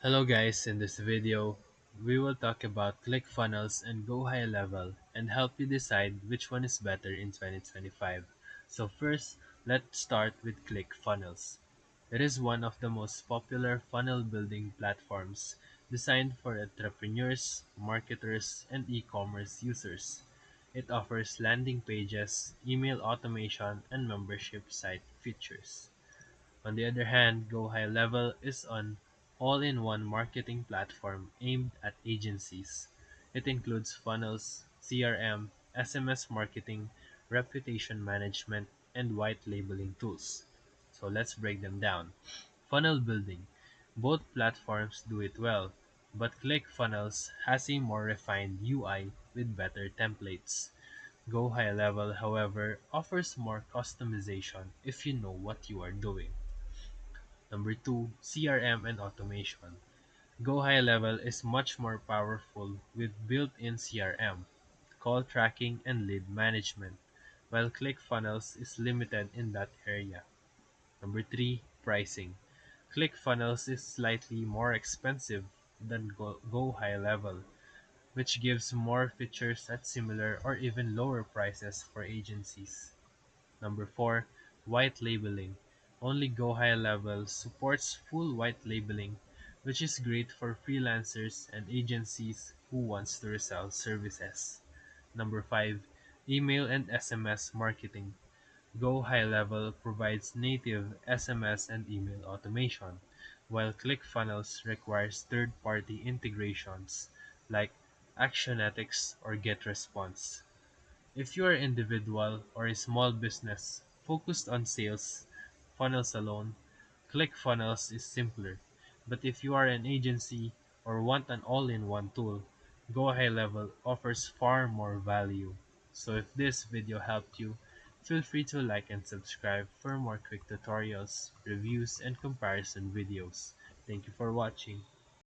Hello guys, in this video, we will talk about ClickFunnels and GoHighLevel and help you decide which one is better in 2025. So first, let's start with ClickFunnels. It is one of the most popular funnel building platforms designed for entrepreneurs, marketers, and e-commerce users. It offers landing pages, email automation, and membership site features. On the other hand, GoHighLevel is an all-in-one marketing platform aimed at agencies. It includes funnels, CRM, SMS marketing, reputation management, and white labeling tools. So let's break them down. Funnel building. Both platforms do it well, but ClickFunnels has a more refined UI with better templates. GoHighLevel, however, offers more customization if you know what you are doing. Number two, CRM and automation. GoHighLevel is much more powerful with built-in CRM, call tracking, and lead management, while ClickFunnels is limited in that area. Number three, pricing. ClickFunnels is slightly more expensive than GoHighLevel, which gives more features at similar or even lower prices for agencies. Number four, white labeling. Only GoHighLevel supports full white labeling, which is great for freelancers and agencies who wants to resell services. Number five, email and SMS marketing. GoHighLevel provides native SMS and email automation, while ClickFunnels requires third-party integrations like Actionetics or GetResponse. If you are an individual or a small business focused on sales funnels alone, ClickFunnels is simpler. But if you are an agency or want an all-in-one tool, GoHighLevel offers far more value. So if this video helped you, feel free to like and subscribe for more quick tutorials, reviews, and comparison videos. Thank you for watching.